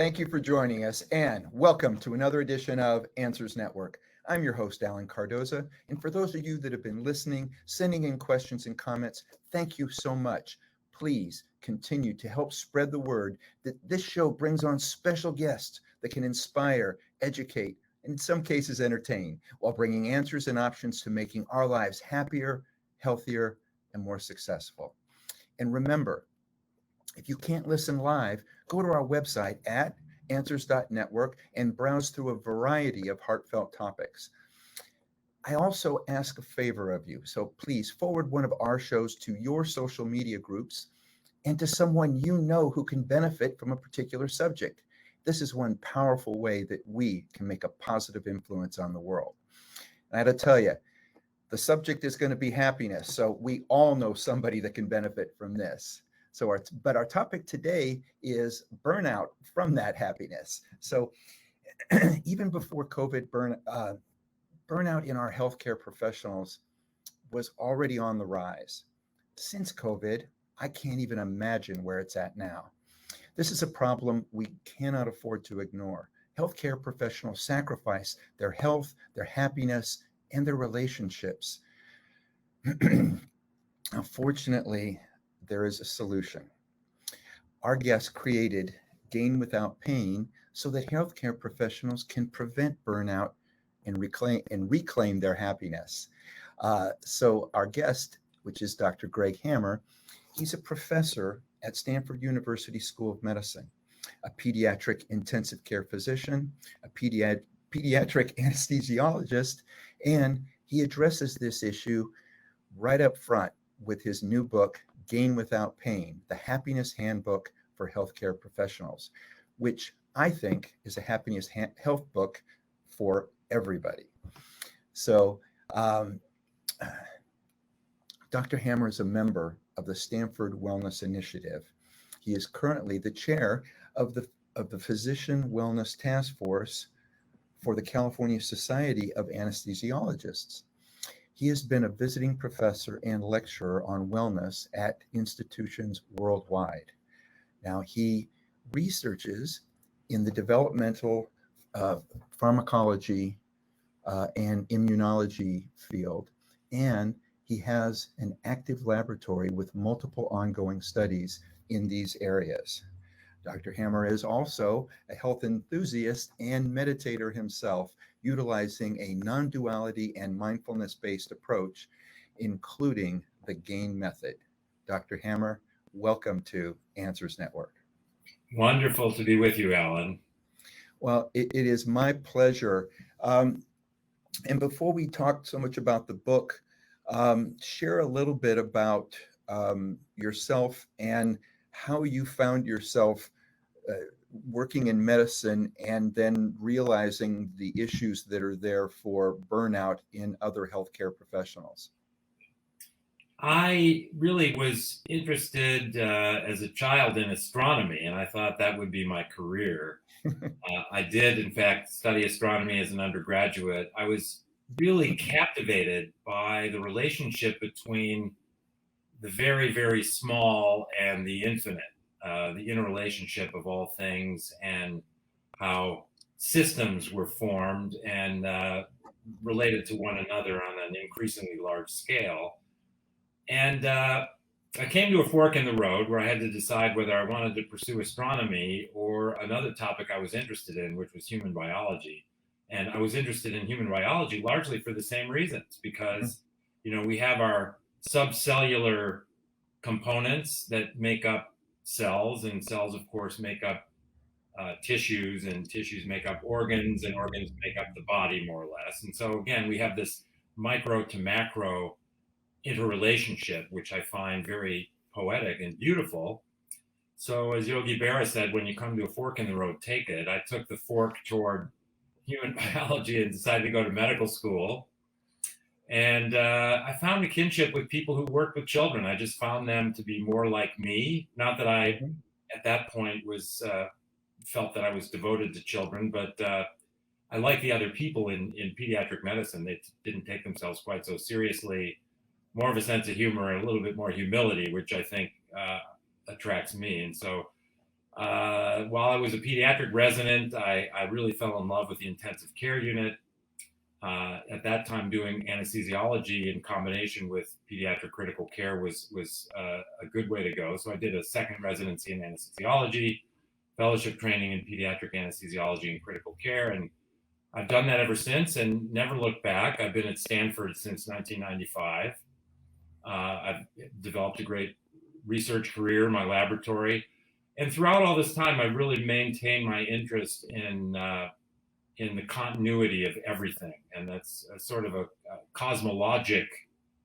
Thank you for joining us and welcome to another edition of Answers Network. I'm your host, Allen-Cardoza. And for those of you that have been listening, sending in questions and comments, thank you so much. Please continue to help spread the word that this show brings on special guests that can inspire, educate, and in some cases entertain, while bringing answers and options to making our lives happier, healthier, and more successful. And remember, if you can't listen live, go to our website at answers.network and browse through a variety of heartfelt topics. I also ask a favor of you, so please forward one of our shows to your social media groups and to someone you know who can benefit from a particular subject. This is one powerful way that we can make a positive influence on the world. And I got to tell you, the subject is going to be happiness, so we all know somebody that can benefit from this. But our topic today is burnout from that happiness. So even before COVID, burnout in our healthcare professionals was already on the rise. Since COVID, I can't even imagine where it's at now. This is a problem we cannot afford to ignore. Healthcare professionals sacrifice their health, their happiness, and their relationships. Unfortunately, there is a solution. Our guest created Gain Without Pain so that healthcare professionals can prevent burnout and reclaim their happiness. So our guest, which is Dr. Greg Hammer, he's a professor at Stanford University School of Medicine, a pediatric intensive care physician, a pediatric anesthesiologist, and he addresses this issue right up front with his new book, Gain Without Pain, the Happiness Handbook for Healthcare Professionals, which I think is a happiness health book for everybody. So Dr. Hammer is a member of the Stanford Wellness Initiative. He is currently the chair of the Physician Wellness Task Force for the California Society of Anesthesiologists. He has been a visiting professor and lecturer on wellness at institutions worldwide. Now, he researches in the developmental pharmacology and immunology field, and he has an active laboratory with multiple ongoing studies in these areas. Dr. Hammer is also a health enthusiast and meditator himself, utilizing a non-duality and mindfulness-based approach, including the GAIN method. Dr. Hammer, welcome to Answers Network. Wonderful to be with you, Alan. Well, it is my pleasure. And before we talk so much about the book, share a little bit about yourself and how you found yourself working in medicine and then realizing the issues that are there for burnout in other healthcare professionals. I really was interested as a child in astronomy, and I thought that would be my career. I did, in fact, study astronomy as an undergraduate. I was really captivated by the relationship between the very, very small and the infinite, the interrelationship of all things, and how systems were formed and related to one another on an increasingly large scale. And I came to a fork in the road where I had to decide whether I wanted to pursue astronomy or another topic I was interested in, which was human biology. And I was interested in human biology largely for the same reasons, because, we have our subcellular components that make up cells, and cells, of course, make up tissues, and tissues make up organs, and organs make up the body, more or less. And so, again, we have this micro to macro interrelationship, which I find very poetic and beautiful. So as Yogi Berra said, when you come to a fork in the road, take it. I took the fork toward human biology and decided to go to medical school. And I found a kinship with people who worked with children. I just found them to be more like me. Not that I, at that point, was felt that I was devoted to children, but I like the other people in pediatric medicine. They didn't take themselves quite so seriously. More of a sense of humor and a little bit more humility, which I think attracts me. And so While I was a pediatric resident, I really fell in love with the intensive care unit. At that time, doing anesthesiology in combination with pediatric critical care was a good way to go. So I did a second residency in anesthesiology, fellowship training in pediatric anesthesiology and critical care, and I've done that ever since and never looked back. I've been at Stanford since 1995. I've developed a great research career in my laboratory, and throughout all this time, I've really maintained my interest in the continuity of everything, and that's a sort of a cosmologic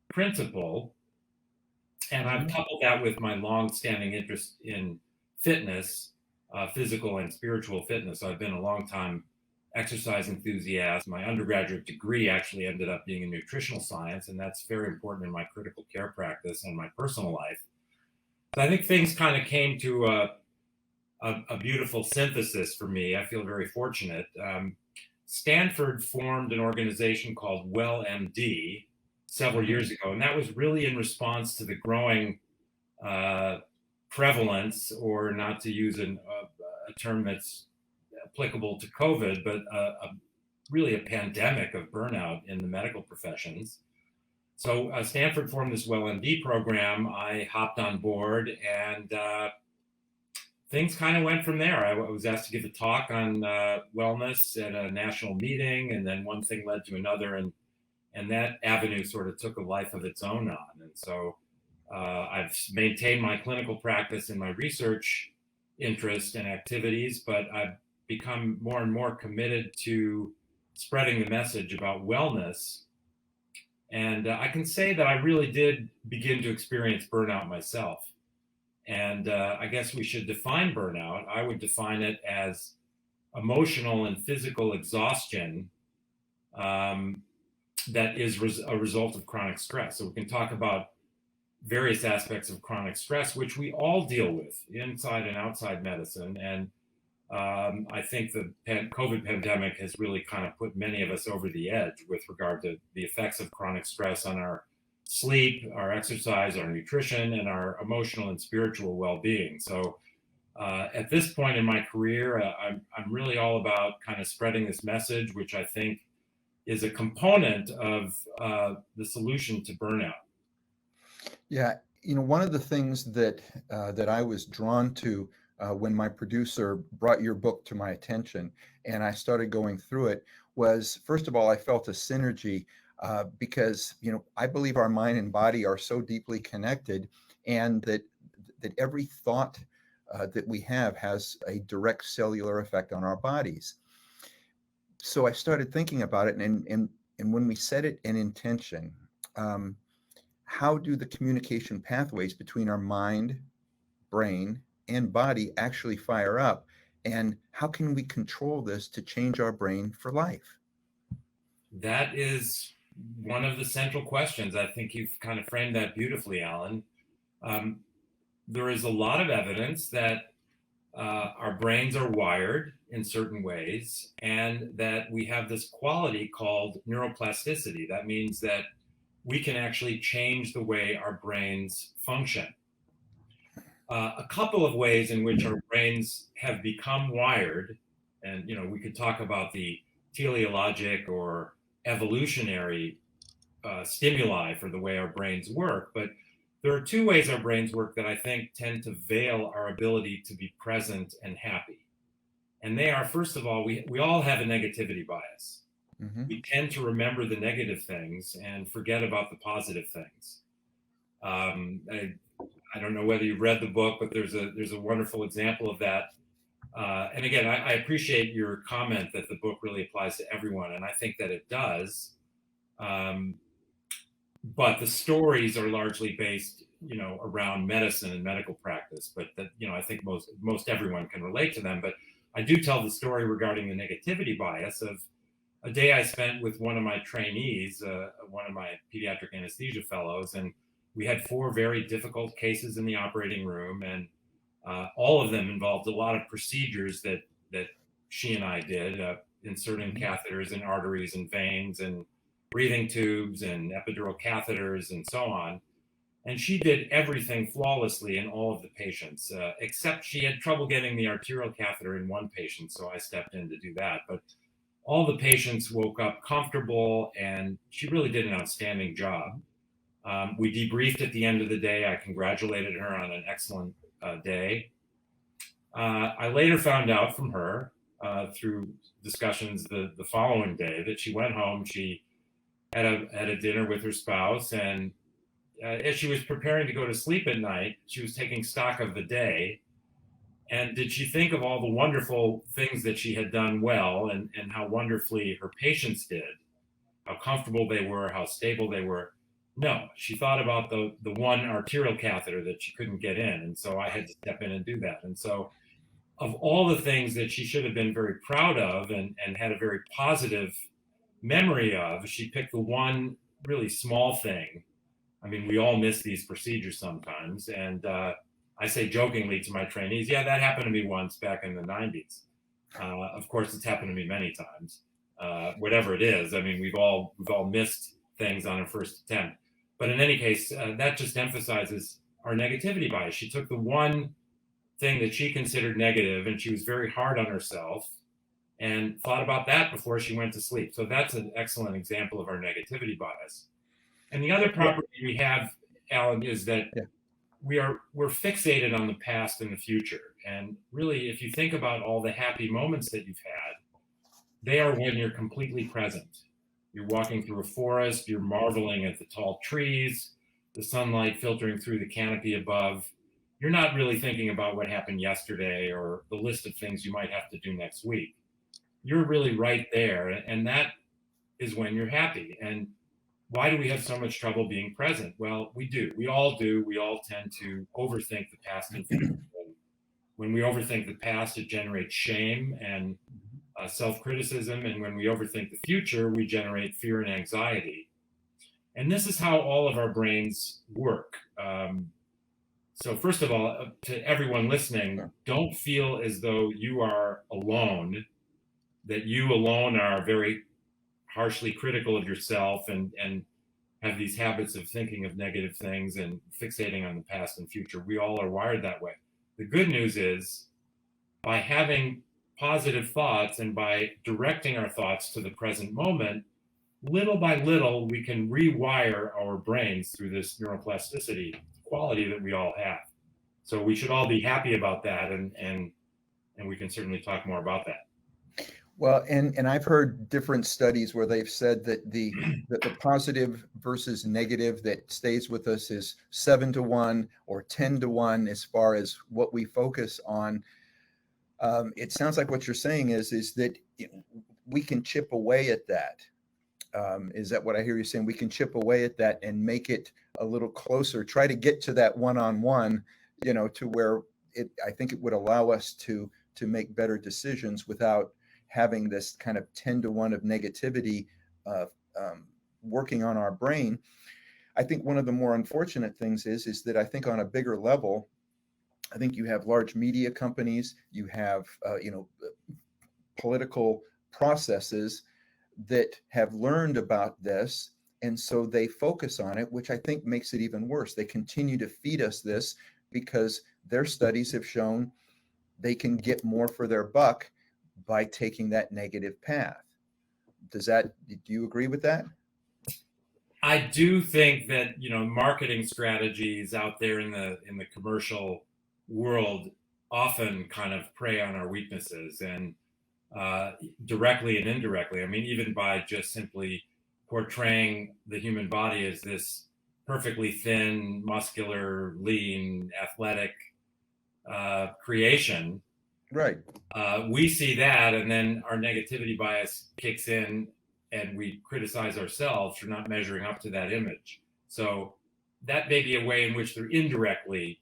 principle. And I've coupled that with my long-standing interest in fitness, physical and spiritual fitness. I've been a long-time exercise enthusiast. My undergraduate degree actually ended up being in nutritional science, and that's very important in my critical care practice and my personal life. So I think things kind of came to a beautiful synthesis for me. I feel very fortunate. Stanford formed an organization called Well MD several years ago, and that was really in response to the growing prevalence, or not to use a term that's applicable to COVID, but really a pandemic of burnout in the medical professions. So Stanford formed this Well MD program. I hopped on board, and things kind of went from there. I was asked to give a talk on wellness at a national meeting, and then one thing led to another, and that avenue sort of took a life of its own on. And so I've maintained my clinical practice and my research interest and activities, but I've become more and more committed to spreading the message about wellness. And I can say that I really did begin to experience burnout myself. And I guess we should define burnout. I would define it as emotional and physical exhaustion that is a result of chronic stress. So we can talk about various aspects of chronic stress, which we all deal with inside and outside medicine. And I think the COVID pandemic has really kind of put many of us over the edge with regard to the effects of chronic stress on our sleep, our exercise, our nutrition, and our emotional and spiritual well-being. So at this point in my career, I'm really all about kind of spreading this message, which I think is a component of the solution to burnout. Yeah, one of the things that I was drawn to when my producer brought your book to my attention and I started going through it was, first of all, I felt a synergy because I believe our mind and body are so deeply connected, and that every thought that we have has a direct cellular effect on our bodies. So I started thinking about it, and when we set it in intention, how do the communication pathways between our mind, brain, and body actually fire up, and how can we control this to change our brain for life? That is one of the central questions. I think you've kind of framed that beautifully, Alan. There is a lot of evidence that our brains are wired in certain ways, and that we have this quality called neuroplasticity. That means that we can actually change the way our brains function. A couple of ways in which our brains have become wired, and we could talk about the teleologic or evolutionary stimuli for the way our brains work, but there are two ways our brains work that I think tend to veil our ability to be present and happy. And they are, first of all, we all have a negativity bias. Mm-hmm. We tend to remember the negative things and forget about the positive things. I don't know whether you've read the book, but there's a wonderful example of that. And again, I appreciate your comment that the book really applies to everyone, and I think that it does. But the stories are largely based, around medicine and medical practice. But that, I think most everyone can relate to them. But I do tell the story regarding the negativity bias of a day I spent with one of my trainees, one of my pediatric anesthesia fellows, and we had 4 very difficult cases in the operating room, and all of them involved a lot of procedures that she and I did, inserting catheters in arteries and veins and breathing tubes and epidural catheters and so on. And she did everything flawlessly in all of the patients, except she had trouble getting the arterial catheter in one patient, so I stepped in to do that. But all the patients woke up comfortable, and she really did an outstanding job. We debriefed at the end of the day. I congratulated her on an excellent day. I later found out from her through discussions the following day that she went home. She had a dinner with her spouse, and as she was preparing to go to sleep at night, she was taking stock of the day. And did she think of all the wonderful things that she had done well, and how wonderfully her patients did, how comfortable they were, how stable they were? No, she thought about the one arterial catheter that she couldn't get in. And so I had to step in and do that. And so of all the things that she should have been very proud of and had a very positive memory of, she picked the one really small thing. I mean, we all miss these procedures sometimes. And I say jokingly to my trainees, yeah, that happened to me once back in the 90s. Of course, it's happened to me many times. Whatever it is, I mean, we've all missed things on a first attempt. But in any case, that just emphasizes our negativity bias. She took the one thing that she considered negative, and she was very hard on herself and thought about that before she went to sleep. So that's an excellent example of our negativity bias. And the other property we have, Alan, is that we're fixated on the past and the future. And really, if you think about all the happy moments that you've had, they are when you're completely present. You're walking through a forest, you're marveling at the tall trees, the sunlight filtering through the canopy above. You're not really thinking about what happened yesterday or the list of things you might have to do next week. You're really right there, and that is when you're happy. And why do we have so much trouble being present? Well, we do. We all do. We all tend to overthink the past and future. When we overthink the past, it generates shame and self-criticism. And when we overthink the future, we generate fear and anxiety. And this is how all of our brains work. So first of all, to everyone listening, don't feel as though you are alone, that you alone are very harshly critical of yourself and have these habits of thinking of negative things and fixating on the past and future. We all are wired that way. The good news is, by having positive thoughts and by directing our thoughts to the present moment, little by little, we can rewire our brains through this neuroplasticity quality that we all have. So we should all be happy about that, and we can certainly talk more about that. Well, and I've heard different studies where they've said that the positive versus negative that stays with us is 7-1 or 10-1 as far as what we focus on. It sounds like what you're saying is that we can chip away at that. Is that what I hear you saying? We can chip away at that and make it a little closer. Try to get to that one-on-one, to where I think it would allow us to make better decisions without having this kind of 10-1 of negativity working on our brain. I think one of the more unfortunate things is that I think on a bigger level, I think you have large media companies, you have political processes that have learned about this, and so they focus on it, which I think makes it even worse. They continue to feed us this because their studies have shown they can get more for their buck by taking that negative path. Do you agree with that? I do think that marketing strategies out there in the commercial world often kind of prey on our weaknesses, and directly and indirectly. I mean, even by just simply portraying the human body as this perfectly thin, muscular, lean, athletic creation. Right. We see that, and then our negativity bias kicks in, and we criticize ourselves for not measuring up to that image. So that may be a way in which they're indirectly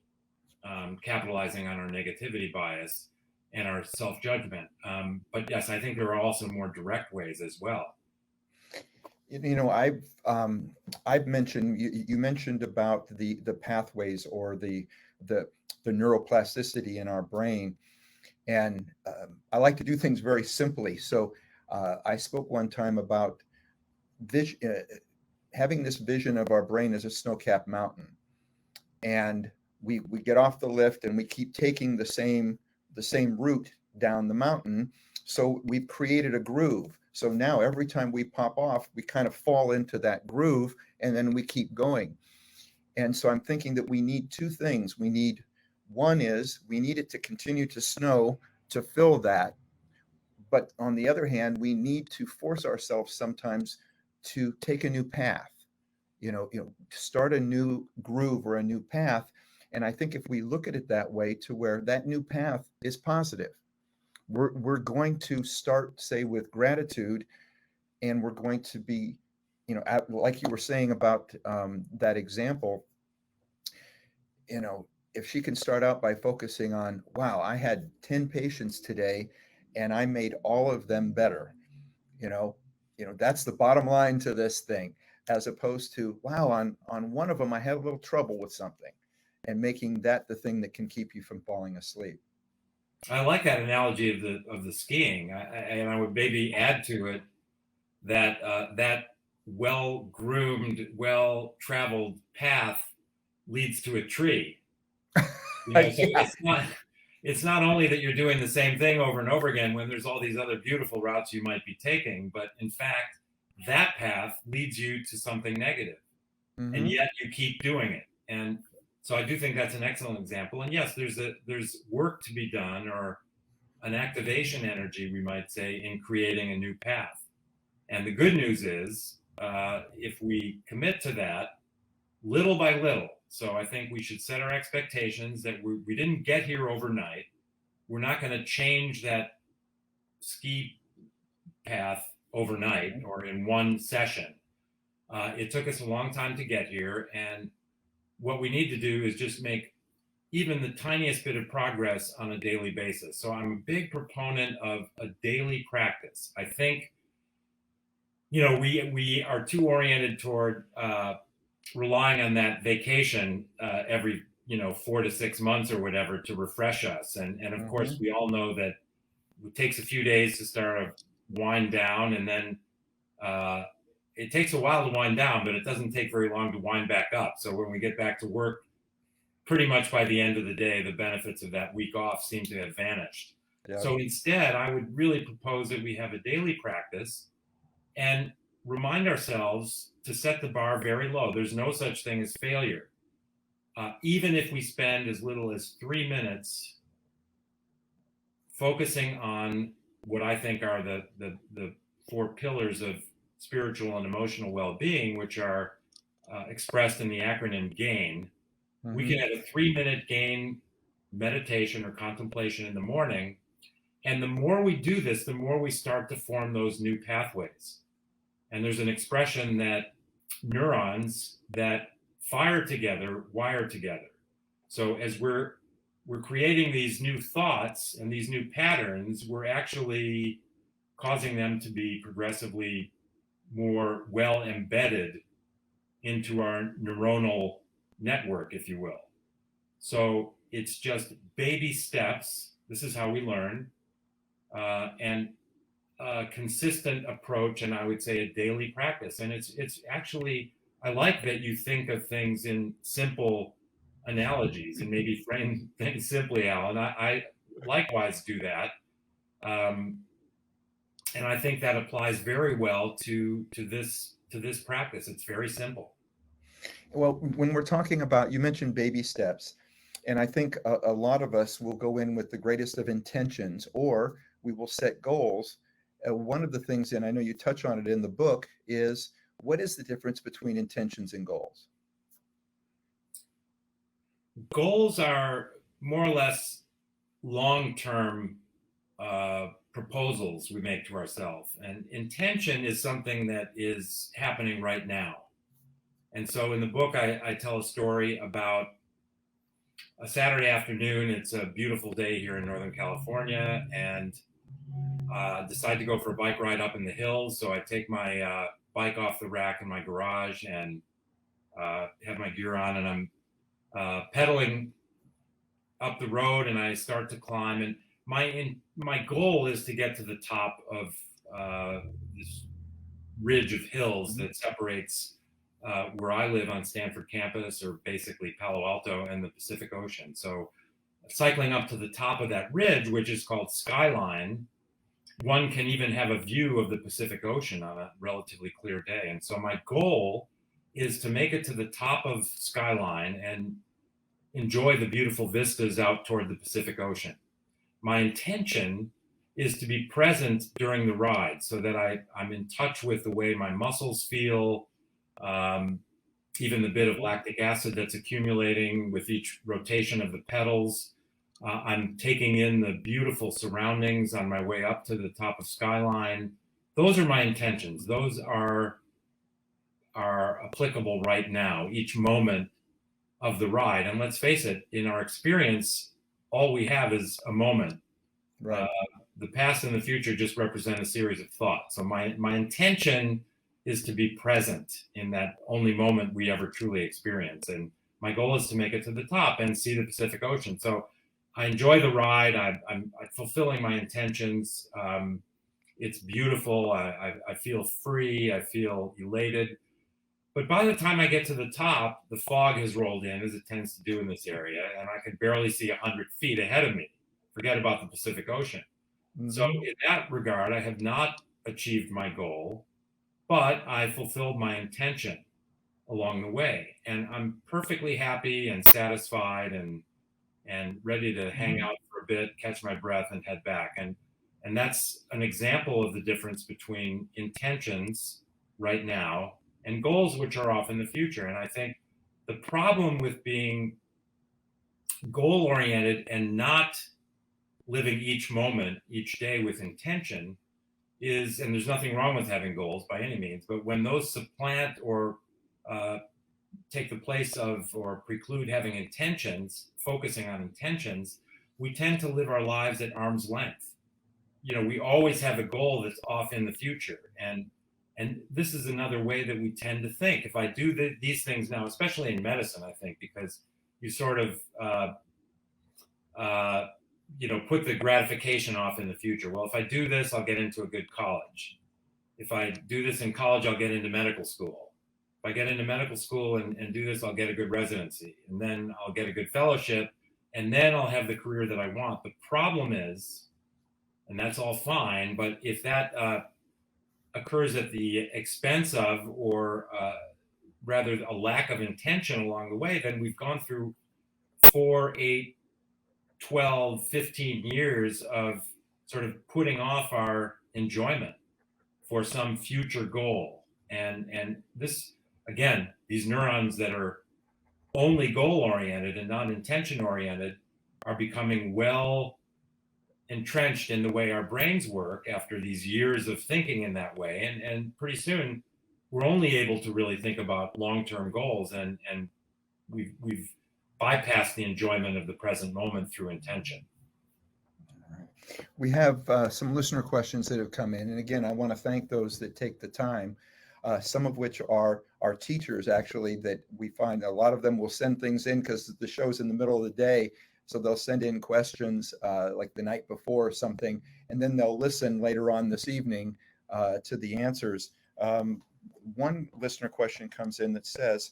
capitalizing on our negativity bias and our self-judgment. But yes, I think there are also more direct ways as well. I've mentioned, you mentioned about the pathways or the neuroplasticity in our brain. And I like to do things very simply. So I spoke one time about having this vision of our brain as a snow-capped mountain. and we get off the lift and we keep taking the same route down the mountain. So we've created a groove. So now every time we pop off, we kind of fall into that groove, and then we keep going. And so I'm thinking that we need two things. One is we need it to continue to snow to fill that. But on the other hand, we need to force ourselves sometimes to take a new path, start a new groove or a new path. And I think if we look at it that way, to where that new path is positive, we're going to start, say, with gratitude, and we're going to be, like you were saying about that example, if she can start out by focusing on, wow, I had 10 patients today and I made all of them better, that's the bottom line to this thing, as opposed to, wow, on one of them I had a little trouble with something, and making that the thing that can keep you from falling asleep. I like that analogy of the skiing, and I would maybe add to it that that well-groomed, well-traveled path leads to a tree. So Yeah. it's not only that you're doing the same thing over and over again when there's all these other beautiful routes you might be taking, but in fact, that path leads you to something negative, and yet you keep doing it. And so I do think that's an excellent example. And yes, there's work to be done, or an activation energy, we might say, in creating a new path. And the good news is, if we commit to that little by little, so I think we should set our expectations that we didn't get here overnight. We're not going to change that ski path overnight or in one session. It took us a long time to get here, and what we need to do is just make even the tiniest bit of progress on a daily basis. So I'm a big proponent of a daily practice. I think, we are too oriented toward relying on that vacation every 4 to 6 months or whatever to refresh us. And of course, we all know that it takes a few days to start to wind down, and then it takes a while to wind down, but it doesn't take very long to wind back up. So when we get back to work, pretty much by the end of the day, the benefits of that week off seem to have vanished. Yeah. So instead, I would really propose that we have a daily practice and remind ourselves to set the bar very low. There's no such thing as failure. Even if we spend as little as 3 minutes focusing on what I think are the 4 pillars of spiritual and emotional well-being, which are expressed in the acronym GAIN. We can have a 3-minute GAIN meditation or contemplation in the morning. And the more we do this, the more we start to form those new pathways. And there's an expression that neurons that fire together wire together. So as we're creating these new thoughts and these new patterns, we're actually causing them to be progressively more well embedded into our neuronal network, if you will. So it's just baby steps. This is how we learn, and a consistent approach, and I would say a daily practice. And it's actually, I like that you think of things in simple analogies and maybe frame things simply, Alan. I likewise do that. And I think that applies very well to this practice. It's very simple. Well, when we're talking about, you mentioned baby steps, and I think a lot of us will go in with the greatest of intentions, or we will set goals. One of the things, and I know you touch on it in the book, is what is the difference between intentions and goals? Goals are more or less long-term proposals we make to ourselves, and intention is something that is happening right now. And so in the book, I tell a story about a Saturday afternoon. It's a beautiful day here in Northern California, and decide to go for a bike ride up in the hills. So I take my bike off the rack in my garage and have my gear on, and I'm pedaling up the road, and I start to climb. And my goal is to get to the top of this ridge of hills that separates where I live on Stanford campus, or basically Palo Alto and the Pacific Ocean. So cycling up to the top of that ridge, which is called Skyline, one can even have a view of the Pacific Ocean on a relatively clear day. And so my goal is to make it to the top of Skyline and enjoy the beautiful vistas out toward the Pacific Ocean. My intention is to be present during the ride so that I'm in touch with the way my muscles feel, even the bit of lactic acid that's accumulating with each rotation of the pedals. I'm taking in the beautiful surroundings on my way up to the top of Skyline. Those are my intentions. Those are applicable right now, each moment of the ride. And let's face it, in our experience, all we have is a moment. Right. The past and the future just represent a series of thoughts. So my intention is to be present in that only moment we ever truly experience. And my goal is to make it to the top and see the Pacific Ocean. So I enjoy the ride. I'm fulfilling my intentions. It's beautiful. I feel free. I feel elated. But by the time I get to the top, the fog has rolled in, as it tends to do in this area, and I can barely see 100 feet ahead of me. Forget about the Pacific Ocean. Mm-hmm. So in that regard, I have not achieved my goal, but I fulfilled my intention along the way. And I'm perfectly happy and satisfied and ready to hang out for a bit, catch my breath, and head back. And that's an example of the difference between intentions right now and goals, which are off in the future. And I think the problem with being goal-oriented and not living each moment, each day with intention is, and there's nothing wrong with having goals by any means, but when those supplant or take the place of or preclude having intentions, focusing on intentions, we tend to live our lives at arm's length. You know, we always have a goal that's off in the future. And this is another way that we tend to think. If I do these things now, especially in medicine, I think, because you sort of, put the gratification off in the future. Well, if I do this, I'll get into a good college. If I do this in college, I'll get into medical school. If I get into medical school and do this, I'll get a good residency. And then I'll get a good fellowship. And then I'll have the career that I want. The problem is, and that's all fine, but if that occurs at the expense of, or rather a lack of intention along the way, then we've gone through 4, 8, 12, 15 years of sort of putting off our enjoyment for some future goal. And this, again, these neurons that are only goal-oriented and not intention-oriented are becoming well entrenched in the way our brains work after these years of thinking in that way. And pretty soon, we're only able to really think about long-term goals, and we've bypassed the enjoyment of the present moment through intention. We have some listener questions that have come in. And again, I want to thank those that take the time, some of which are our teachers, actually, that we find a lot of them will send things in because the show's in the middle of the day. So they'll send in questions like the night before or something, and then they'll listen later on this evening to the answers. One listener question comes in that says,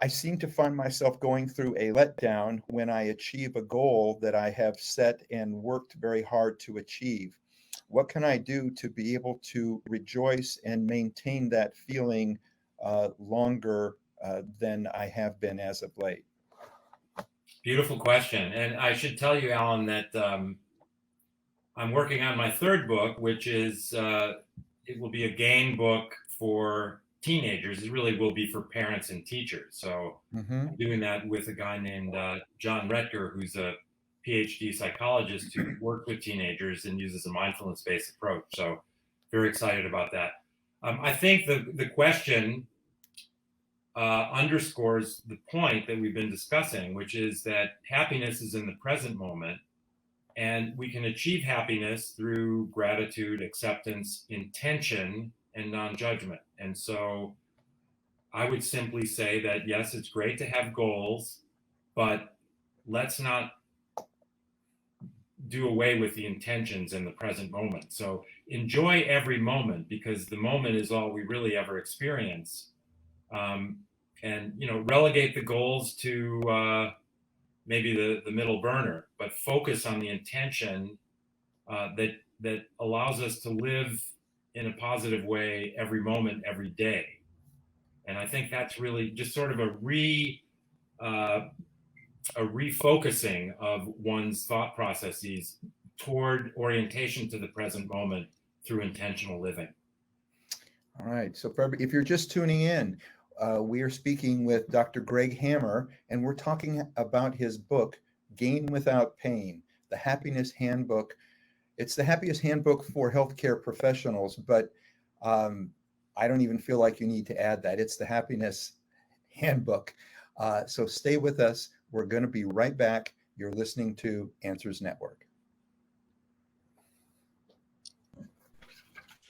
I seem to find myself going through a letdown when I achieve a goal that I have set and worked very hard to achieve. What can I do to be able to rejoice and maintain that feeling longer than I have been as of late? Beautiful question. And I should tell you, Alan, that I'm working on my third book, which is, it will be a game book for teenagers. It really will be for parents and teachers. So I'm doing that with a guy named John Retker, who's a PhD psychologist who works with teenagers and uses a mindfulness-based approach. So very excited about that. I think the question underscores the point that we've been discussing, which is that happiness is in the present moment, and we can achieve happiness through gratitude, acceptance, intention, and non-judgment. And so I would simply say that, yes, it's great to have goals, but let's not do away with the intentions in the present moment. So enjoy every moment, because the moment is all we really ever experience. And relegate the goals to maybe the middle burner, but focus on the intention that allows us to live in a positive way every moment, every day. And I think that's really just sort of a refocusing of one's thought processes toward orientation to the present moment through intentional living. All right. So if you're just tuning in, we are speaking with Dr. Greg Hammer, and we're talking about his book, Gain Without Pain, The Happiness Handbook. It's the happiest handbook for healthcare professionals, but I don't even feel like you need to add that. It's the happiness handbook. So stay with us. We're going to be right back. You're listening to Answers Network.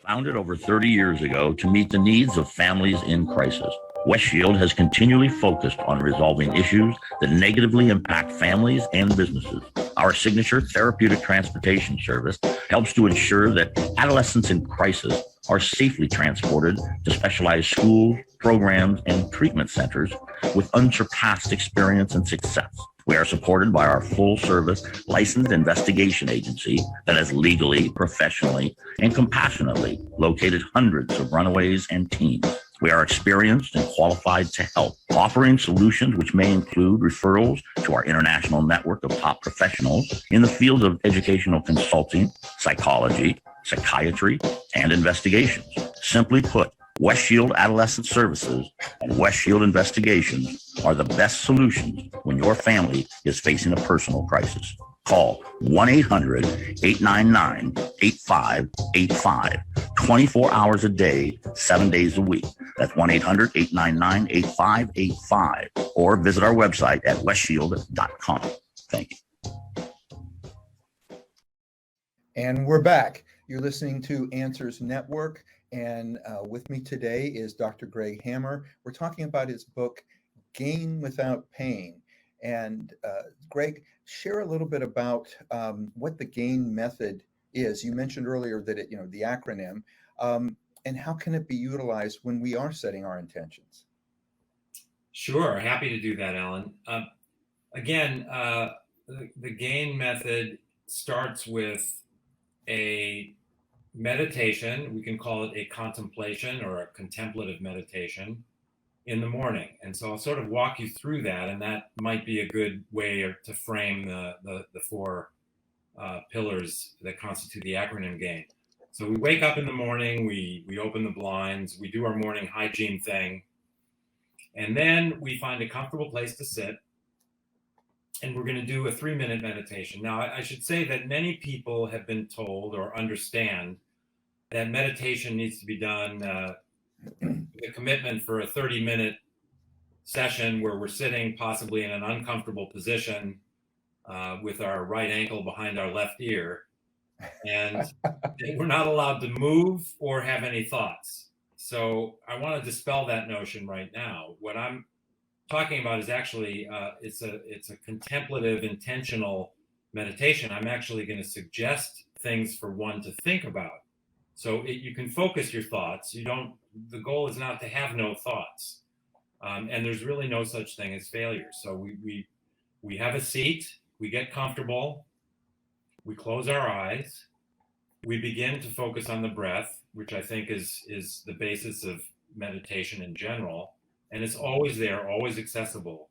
Founded over 30 years ago to meet the needs of families in crisis, West Shield has continually focused on resolving issues that negatively impact families and businesses. Our signature therapeutic transportation service helps to ensure that adolescents in crisis are safely transported to specialized schools, programs, and treatment centers with unsurpassed experience and success. We are supported by our full-service licensed investigation agency that has legally, professionally, and compassionately located hundreds of runaways and teens. We are experienced and qualified to help, offering solutions which may include referrals to our international network of top professionals in the fields of educational consulting, psychology, psychiatry, and investigations. Simply put, West Shield Adolescent Services and West Shield Investigations are the best solutions when your family is facing a personal crisis. Call 1-800-899-8585, 24 hours a day, 7 days a week. That's 1-800-899-8585, or visit our website at westshield.com. Thank you. And we're back. You're listening to Answers Network. And with me today is Dr. Greg Hammer. We're talking about his book, Gain Without Pain. And Greg, share a little bit about what the GAIN method is. You mentioned earlier that the acronym, and how can it be utilized when we are setting our intentions? Sure, happy to do that, Alan. Again, the GAIN method starts with a meditation. We can call it a contemplation or a contemplative meditation in the morning. And so I'll sort of walk you through that, and that might be a good way to frame the four pillars that constitute the acronym GAIN. So we wake up in the morning, we open the blinds, we do our morning hygiene thing, and then we find a comfortable place to sit, and we're going to do a 3-minute meditation. Now, I should say that many people have been told or understand that meditation needs to be done, the commitment for a 30-minute session where we're sitting possibly in an uncomfortable position with our right ankle behind our left ear, and we're not allowed to move or have any thoughts. So I want to dispel that notion right now. What I'm talking about is actually it's a contemplative, intentional meditation. I'm actually going to suggest things for one to think about. So you can focus your thoughts. The goal is not to have no thoughts. And there's really no such thing as failure. So we have a seat, we get comfortable, we close our eyes, we begin to focus on the breath, which I think is the basis of meditation in general. And it's always there, always accessible.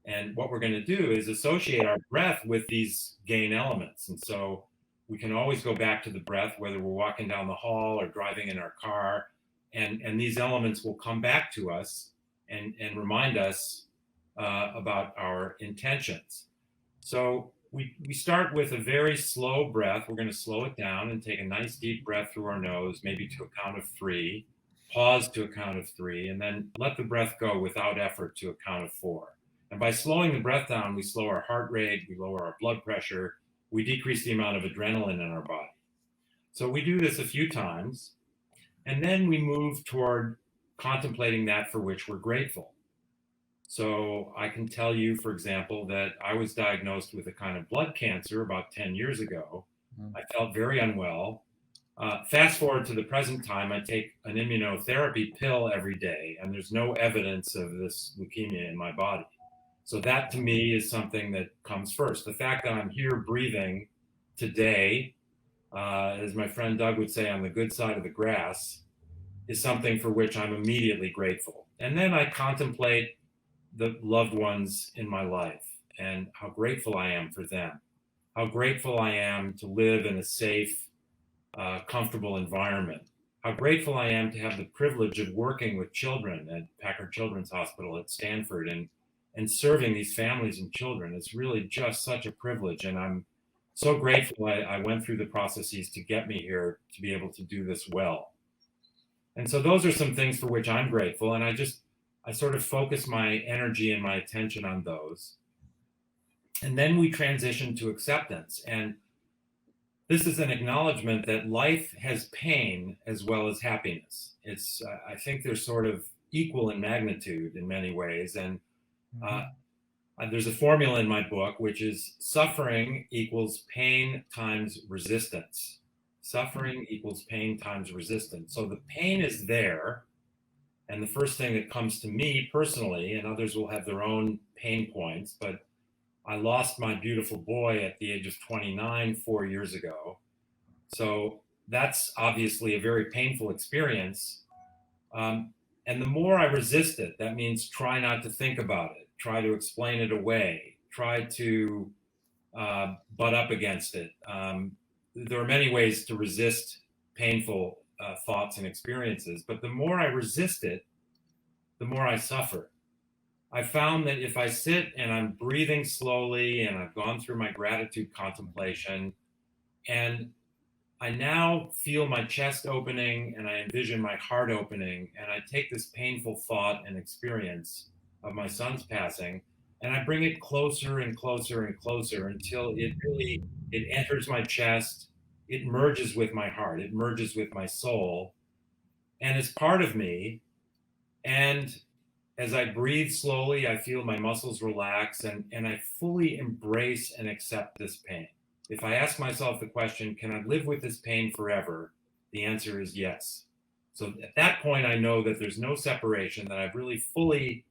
And what we're going to do is associate our breath with these GAIN elements. And so we can always go back to the breath, whether we're walking down the hall or driving in our car, and these elements will come back to us and remind us about our intentions. So we start with a very slow breath. We're going to slow it down and take a nice deep breath through our nose, maybe to a count of 3, pause to a count of 3, and then let the breath go without effort to a count of 4. And by slowing the breath down, we slow our heart rate, we lower our blood pressure, we decrease the amount of adrenaline in our body. So we do this a few times, and then we move toward contemplating that for which we're grateful. So I can tell you, for example, that I was diagnosed with a kind of blood cancer about 10 years ago. I felt very unwell. Fast forward to the present time, I take an immunotherapy pill every day, and there's no evidence of this leukemia in my body. So that to me is something that comes first. The fact that I'm here breathing today, as my friend Doug would say, on the good side of the grass, is something for which I'm immediately grateful. And then I contemplate the loved ones in my life and how grateful I am for them, how grateful I am to live in a safe, comfortable environment, how grateful I am to have the privilege of working with children at Packard Children's Hospital at Stanford and serving these families and children. It's really just such a privilege. And I'm so grateful I went through the processes to get me here to be able to do this well. And so those are some things for which I'm grateful. And I sort of focus my energy and my attention on those. And then we transition to acceptance. And this is an acknowledgement that life has pain as well as happiness. I think they're sort of equal in magnitude in many ways. And there's a formula in my book, which is suffering equals pain times resistance. Suffering equals pain times resistance. So the pain is there. And the first thing that comes to me personally, and others will have their own pain points, but I lost my beautiful boy at the age of 29 4 years ago. So that's obviously a very painful experience. And the more I resist it, that means try not to think about it, try to explain it away, try to butt up against it. There are many ways to resist painful thoughts and experiences, but the more I resist it, the more I suffer. I found that if I sit and I'm breathing slowly and I've gone through my gratitude contemplation and I now feel my chest opening and I envision my heart opening and I take this painful thought and experience of my son's passing and I bring it closer and closer and closer until it enters my chest, it merges with my heart, it merges with my soul, and it's part of me. And as I breathe slowly, I feel my muscles relax and I fully embrace and accept this pain. If I ask myself the question, can I live with this pain forever? The answer is yes. So at that point, I know that there's no separation, that I've really fully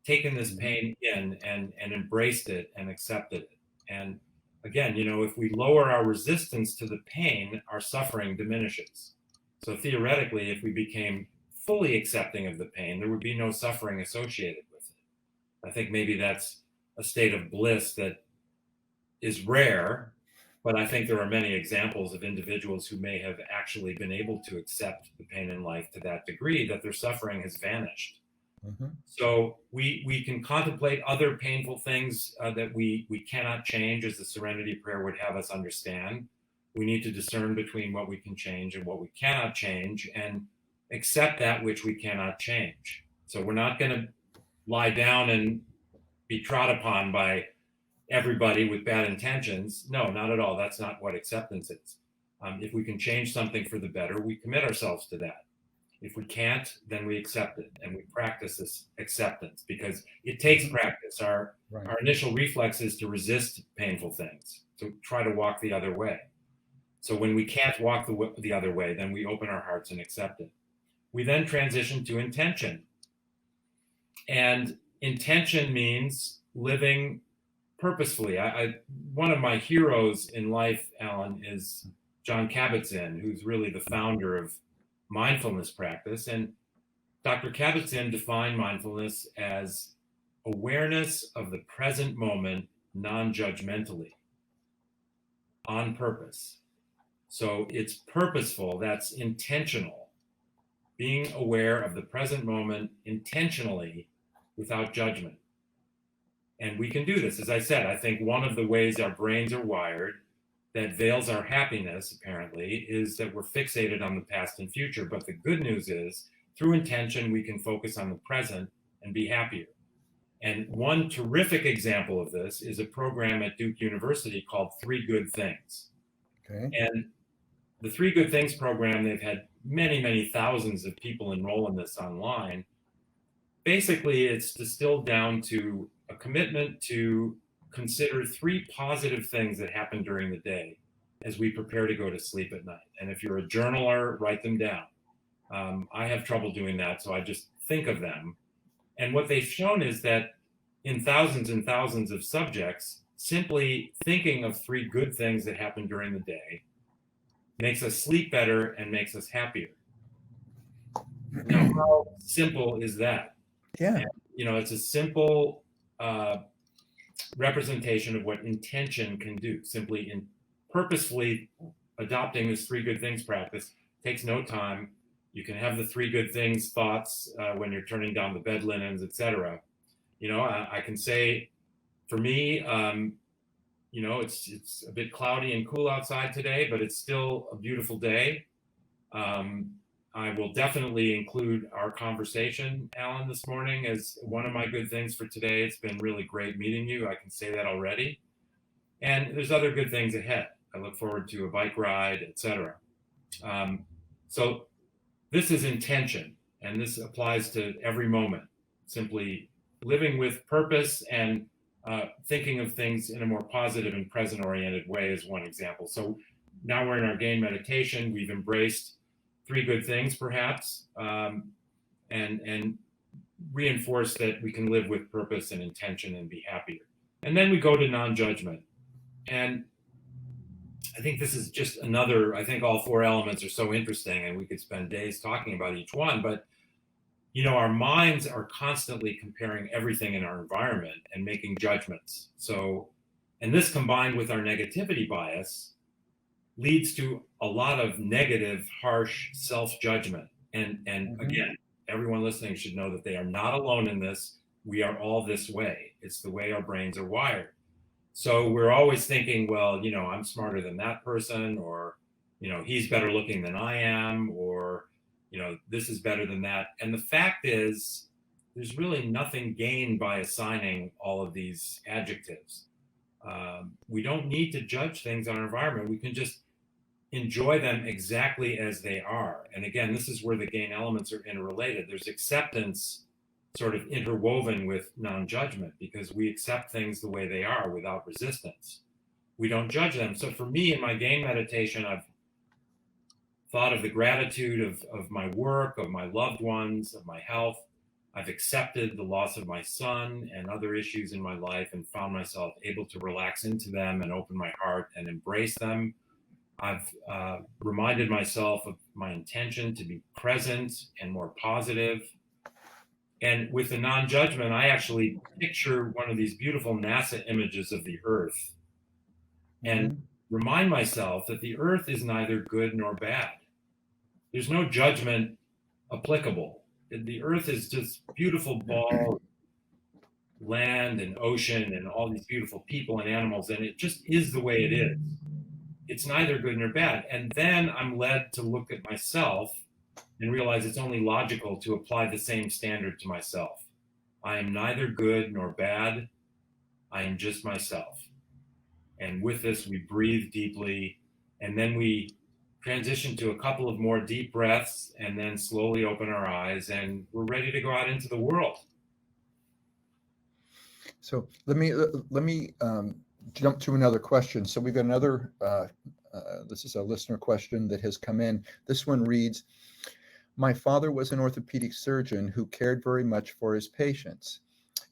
taken this pain in and embraced it and accepted it. And again, if we lower our resistance to the pain, our suffering diminishes. So theoretically, if we became fully accepting of the pain, there would be no suffering associated with it. I think maybe that's a state of bliss that is rare, but I think there are many examples of individuals who may have actually been able to accept the pain in life to that degree that their suffering has vanished. So we can contemplate other painful things that we cannot change, as the Serenity Prayer would have us understand. We need to discern between what we can change and what we cannot change, and accept that which we cannot change. So we're not going to lie down and be trod upon by everybody with bad intentions. No, not at all. That's not what acceptance is. If we can change something for the better, we commit ourselves to that. If we can't, then we accept it and we practice this acceptance, because it takes practice. Our initial reflex is to resist painful things, to try to walk the other way. So when we can't walk the other way, then we open our hearts and accept it. We then transition to intention. And intention means living purposefully. One of my heroes in life, Alan, is Jon Kabat-Zinn, who's really the founder of mindfulness practice. And Dr. Kabat-Zinn defined mindfulness as awareness of the present moment non-judgmentally, on purpose. So it's purposeful, that's intentional. Being aware of the present moment intentionally without judgment. And we can do this. As I said, I think one of the ways our brains are wired that veils our happiness, apparently, is that we're fixated on the past and future. But the good news is, through intention, we can focus on the present and be happier. And one terrific example of this is a program at Duke University called 3 Good Things. Okay. And the 3 Good Things program, they've had many, many thousands of people enroll in this online. basically it's distilled down to a commitment to consider 3 positive things that happen during the day as we prepare to go to sleep at night. And if you're a journaler, write them down. I have trouble doing that, so I just think of them. And what they've shown is that in thousands and thousands of subjects, simply thinking of 3 good things that happen during the day makes us sleep better and makes us happier. Now, how simple is that? Yeah. And, it's a simple representation of what intention can do. Simply purposefully adopting this 3 good things practice takes no time. You can have the 3 good things thoughts when you're turning down the bed linens, etc. I can say, for me, it's a bit cloudy and cool outside today, but it's still a beautiful day. I will definitely include our conversation, Alan, this morning as one of my good things for today. It's been really great meeting you. I can say that already. And there's other good things ahead. I look forward to a bike ride, etc. So this is intention, and this applies to every moment. Simply living with purpose and thinking of things in a more positive and present-oriented way is one example. So now we're in our gain meditation. We've embraced 3 good things, perhaps, and reinforce that we can live with purpose and intention and be happier. And then we go to non-judgment. And I think this is just another, I think all 4 elements are so interesting, and we could spend days talking about each one. But, our minds are constantly comparing everything in our environment and making judgments. So, and this combined with our negativity bias leads to a lot of negative, harsh self-judgment. And again, everyone listening should know that they are not alone in this. We are all this way. It's the way our brains are wired. So we're always thinking, well, I'm smarter than that person, or, he's better looking than I am, or, this is better than that. And the fact is, there's really nothing gained by assigning all of these adjectives. We don't need to judge things on our environment. We can just enjoy them exactly as they are. And again, this is where the gain elements are interrelated. There's acceptance sort of interwoven with non-judgment, because we accept things the way they are without resistance. We don't judge them. So for me, in my gain meditation, I've thought of the gratitude of my work, of my loved ones, of my health. I've accepted the loss of my son and other issues in my life and found myself able to relax into them and open my heart and embrace them. I've reminded myself of my intention to be present and more positive. And with the non-judgment, I actually picture one of these beautiful NASA images of the Earth and remind myself that the Earth is neither good nor bad. There's no judgment applicable. The Earth is just beautiful ball, land and ocean and all these beautiful people and animals, and it just is the way it is. It's neither good nor bad. And then I'm led to look at myself and realize it's only logical to apply the same standard to myself. I am neither good nor bad. I am just myself. And with this, we breathe deeply, and then we transition to a couple of more deep breaths, and then slowly open our eyes, and we're ready to go out into the world. So let me jump to another question. So we've got another, this is a listener question that has come in. This one reads, my father was an orthopedic surgeon who cared very much for his patients.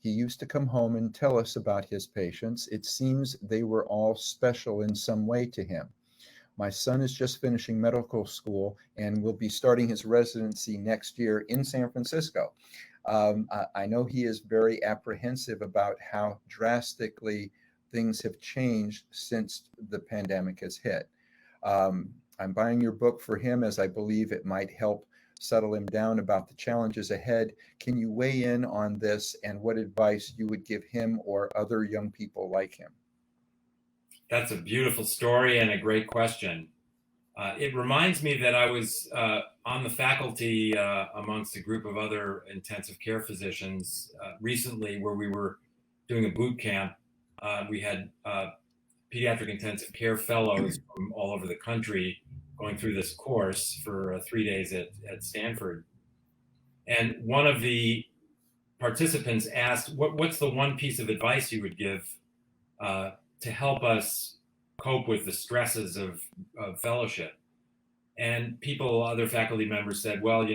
He used to come home and tell us about his patients. It seems they were all special in some way to him. My son is just finishing medical school and will be starting his residency next year in San Francisco. I know he is very apprehensive about how drastically things have changed since the pandemic has hit. I'm buying your book for him, as I believe it might help settle him down about the challenges ahead. Can you weigh in on this and what advice you would give him or other young people like him? That's a beautiful story and a great question. It reminds me that I was on the faculty amongst a group of other intensive care physicians recently, where we were doing a boot camp. We had pediatric intensive care fellows from all over the country going through this course for 3 days at Stanford. And one of the participants asked, what's the one piece of advice you would give to help us cope with the stresses of fellowship? And other faculty members said, well,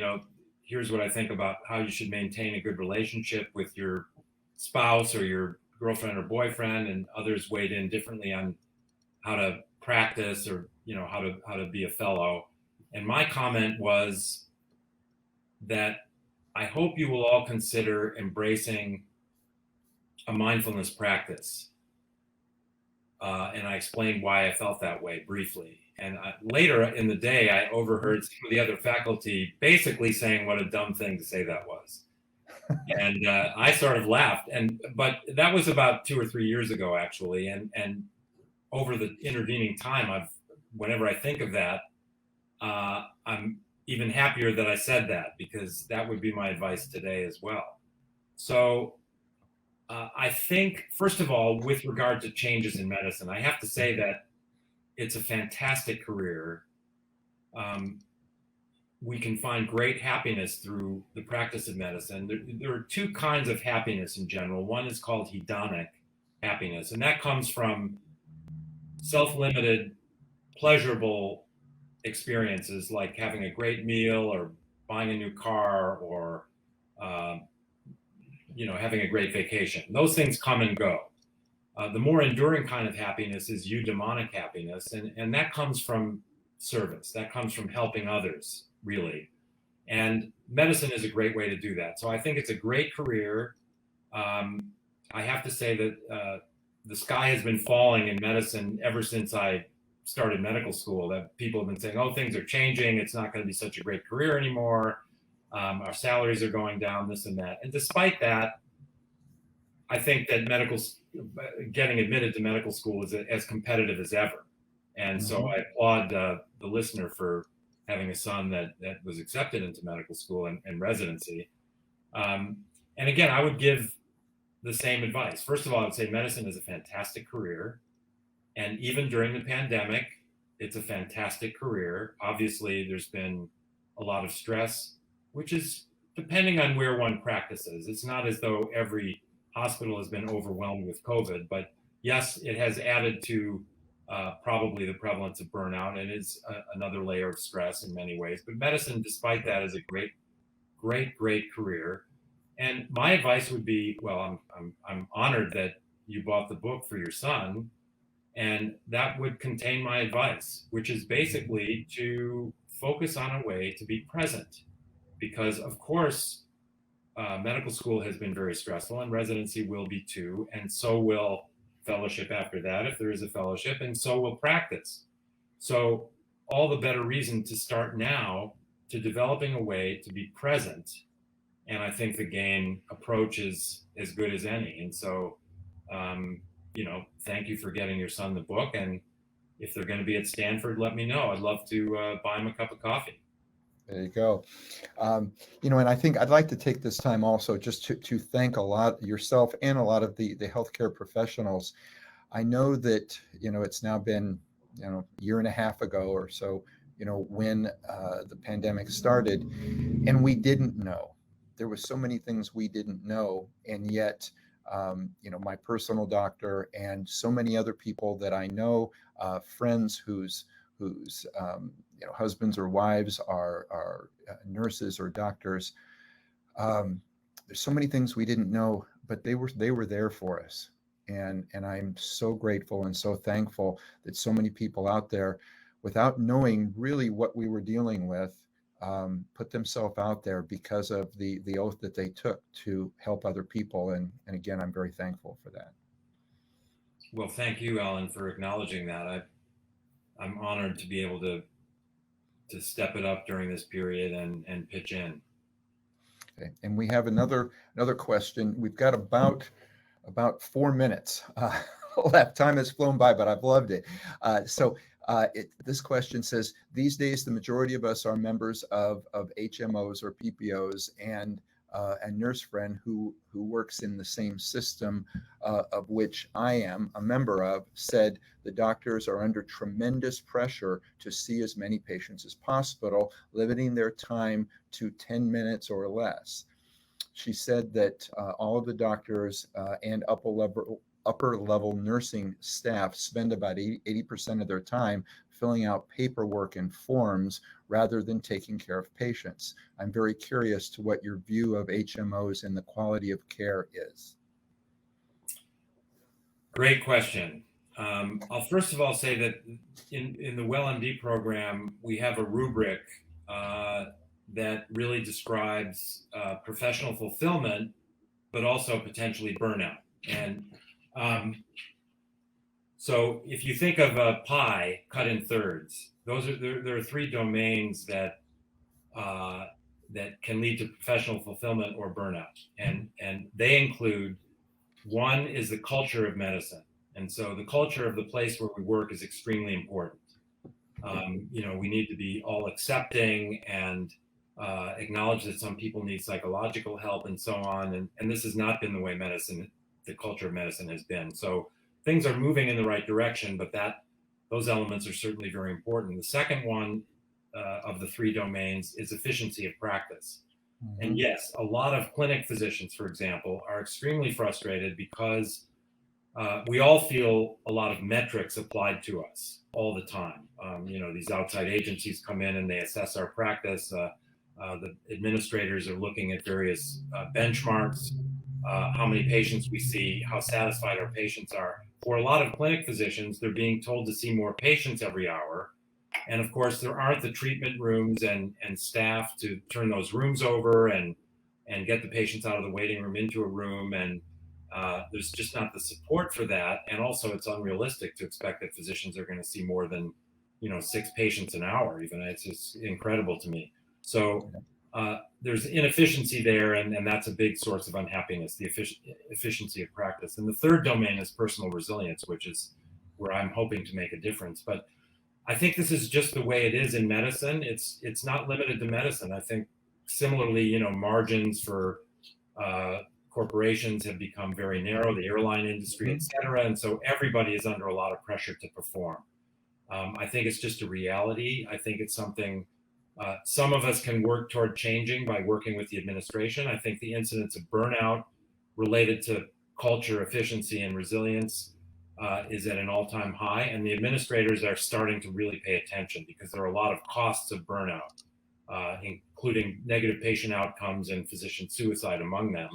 here's what I think about how you should maintain a good relationship with your spouse or your girlfriend or boyfriend, and others weighed in differently on how to practice or how to be a fellow. And my comment was that I hope you will all consider embracing a mindfulness practice. And I explained why I felt that way briefly. And later in the day, I overheard some of the other faculty basically saying what a dumb thing to say that was. And I sort of laughed. But that was about 2 or 3 years ago, actually. And over the intervening time, whenever I think of that, I'm even happier that I said that, because that would be my advice today as well. So I think, first of all, with regard to changes in medicine, I have to say that it's a fantastic career. We can find great happiness through the practice of medicine. There are two kinds of happiness in general. One is called hedonic happiness, and that comes from self-limited, pleasurable experiences like having a great meal or buying a new car or having a great vacation. Those things come and go. The more enduring kind of happiness is eudaimonic happiness, and that comes from service. That comes from helping others, really. And medicine is a great way to do that. So I think it's a great career. I have to say that the sky has been falling in medicine ever since I started medical school, that people have been saying, oh, things are changing. It's not going to be such a great career anymore. Our salaries are going down, this and that. And despite that, I think that getting admitted to medical school is as competitive as ever. And so I applaud the listener for having a son that was accepted into medical school and residency. And again, I would give the same advice. First of all, I would say medicine is a fantastic career. And even during the pandemic, it's a fantastic career. Obviously, there's been a lot of stress, which is depending on where one practices. It's not as though every hospital has been overwhelmed with COVID, but yes, it has added to probably the prevalence of burnout, and it's another layer of stress in many ways. But medicine, despite that, is a great, great, great career. And my advice would be, well, I'm honored that you bought the book for your son, and that would contain my advice, which is basically to focus on a way to be present. Because, of course, medical school has been very stressful, and residency will be too, and so will fellowship after that, if there is a fellowship, and so will practice. So all the better reason to start now to developing a way to be present. And I think the GAIN approach is as good as any. And so, thank you for getting your son the book. And if they're going to be at Stanford, let me know. I'd love to buy him a cup of coffee. There you go. And I think I'd like to take this time also just to thank a lot yourself and a lot of the healthcare professionals. I know that, it's now been, a year and a half ago or so, when the pandemic started, and we didn't know. There was so many things we didn't know. And yet, my personal doctor and so many other people that I know, friends whose husbands or wives are nurses or doctors. There's so many things we didn't know, but they were there for us. And I'm so grateful and so thankful that so many people out there, without knowing really what we were dealing with, put themselves out there because of the oath that they took to help other people. And again, I'm very thankful for that. Well, thank you, Alan, for acknowledging that. I'm honored to be able to step it up during this period and pitch in. Okay. And we have another question. We've got about 4 minutes left. Time has flown by, but I've loved it. This question says, these days, the majority of us are members of HMOs or PPOs, and a nurse friend who works in the same system of which I am a member of said the doctors are under tremendous pressure to see as many patients as possible, limiting their time to 10 minutes or less. she said that all of the doctors and upper level nursing staff spend about 80% of their time filling out paperwork and forms rather than taking care of patients. I'm very curious to what your view of HMOs and the quality of care is. Great question. I'll first of all say that in the WellMD program, we have a rubric that really describes professional fulfillment, but also potentially burnout. And so if you think of a pie cut in thirds, there are three domains that can lead to professional fulfillment or burnout. And they include, one is the culture of medicine. And so the culture of the place where we work is extremely important. We need to be all accepting and acknowledge that some people need psychological help and so on. And this has not been the way the culture of medicine has been. So things are moving in the right direction, but those elements are certainly very important. The second one of the three domains is efficiency of practice. Mm-hmm. And yes, a lot of clinic physicians, for example, are extremely frustrated because we all feel a lot of metrics applied to us all the time. These outside agencies come in and they assess our practice. The administrators are looking at various benchmarks, how many patients we see, how satisfied our patients are. For a lot of clinic physicians, they're being told to see more patients every hour. And of course, there aren't the treatment rooms and staff to turn those rooms over and get the patients out of the waiting room into a room. And there's just not the support for that. And also it's unrealistic to expect that physicians are going to see more than, 6 patients an hour. Even it's just incredible to me. So there's inefficiency there, and that's a big source of unhappiness, the efficiency of practice. And the third domain is personal resilience, which is where I'm hoping to make a difference. But I think this is just the way it is in medicine. It's not limited to medicine. I think similarly, margins for corporations have become very narrow, the airline industry, et cetera. And so everybody is under a lot of pressure to perform. I think it's just a reality. I think it's something some of us can work toward changing by working with the administration. I think the incidence of burnout related to culture, efficiency, and resilience is at an all-time high. And the administrators are starting to really pay attention because there are a lot of costs of burnout, including negative patient outcomes and physician suicide among them.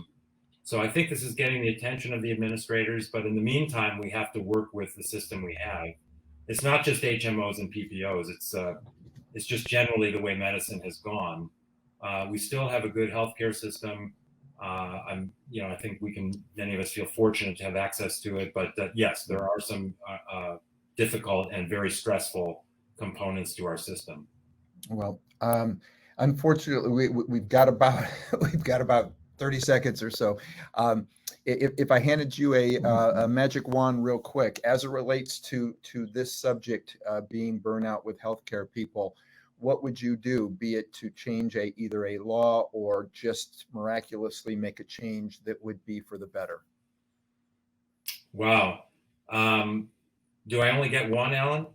So I think this is getting the attention of the administrators, but in the meantime, we have to work with the system we have. It's not just HMOs and PPOs. It's just generally the way medicine has gone. We still have a good healthcare system. I think many of us feel fortunate to have access to it, but yes, there are some difficult and very stressful components to our system. Well, unfortunately, we've got about 30 seconds or so. If I handed you a magic wand real quick, as it relates to this subject being burnout with healthcare people, what would you do, be it to change either a law or just miraculously make a change that would be for the better? Wow. Do I only get one, Alan?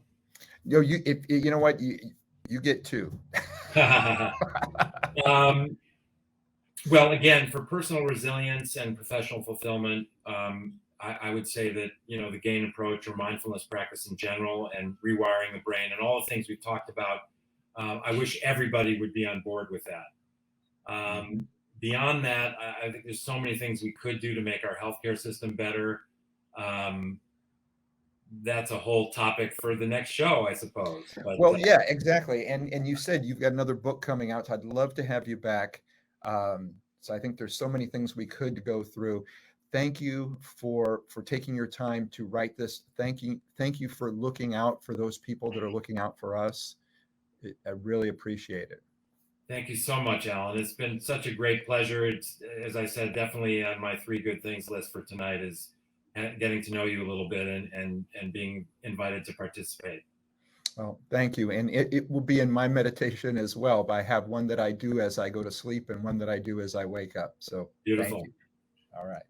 No, you know what, you get two. Well, again, for personal resilience and professional fulfillment, I would say that, the GAIN approach or mindfulness practice in general and rewiring the brain and all the things we've talked about, I wish everybody would be on board with that. Beyond that, I think there's so many things we could do to make our healthcare system better. That's a whole topic for the next show, I suppose. But, well, yeah, exactly. And you said you've got another book coming out. So I'd love to have you back. So I think there's so many things we could go through. Thank you for taking your time to write this. Thank you for looking out for those people that are looking out for us. I really appreciate it. Thank you so much, Alan. It's been such a great pleasure. It's, as I said, definitely on my 3 good things list for tonight is getting to know you a little bit and being invited to participate. Well, thank you. And it will be in my meditation as well, but I have one that I do as I go to sleep and one that I do as I wake up. So beautiful. Thank you. All right.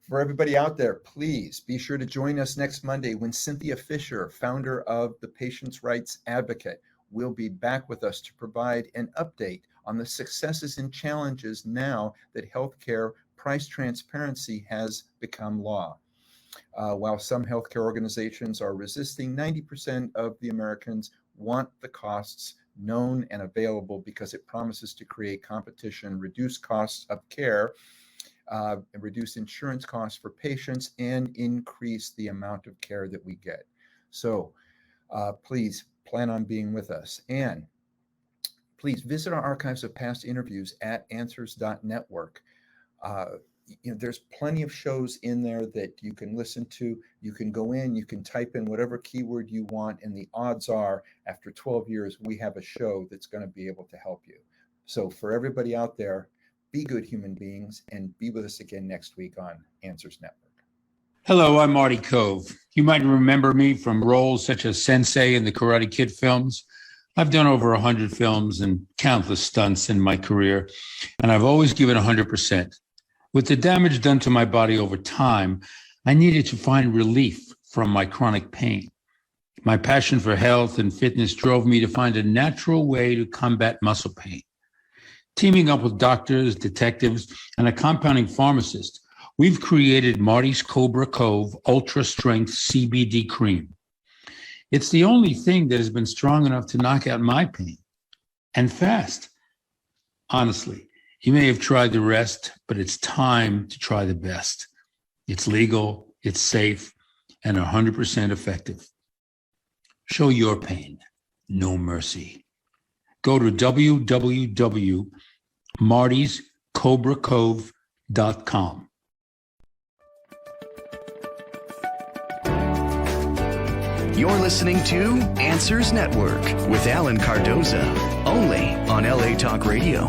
For everybody out there, please be sure to join us next Monday when Cynthia Fisher, founder of the Patients' Rights Advocate, will be back with us to provide an update on the successes and challenges now that healthcare price transparency has become law. While some healthcare organizations are resisting, 90% of the Americans want the costs known and available because it promises to create competition, reduce costs of care, reduce insurance costs for patients, and increase the amount of care that we get. So please plan on being with us. And please visit our archives of past interviews at answers.network. There's plenty of shows in there that you can listen to. You can go in, you can type in whatever keyword you want, and the odds are after 12 years, we have a show that's going to be able to help you. So for everybody out there, be good human beings and be with us again next week on Answers Network. Hello, I'm Marty Cove. You might remember me from roles such as Sensei in the Karate Kid films. I've done over 100 films and countless stunts in my career, and I've always given 100%. With the damage done to my body over time, I needed to find relief from my chronic pain. My passion for health and fitness drove me to find a natural way to combat muscle pain. Teaming up with doctors, detectives, and a compounding pharmacist, we've created Marty's Cobra Cove Ultra Strength CBD Cream. It's the only thing that has been strong enough to knock out my pain, and fast. Honestly, you may have tried the rest, but it's time to try the best. It's legal, it's safe, and 100% effective. Show your pain no mercy. Go to www.martyscobracove.com. You're listening to Answers Network with Allen-Cardoza, only on LA Talk Radio.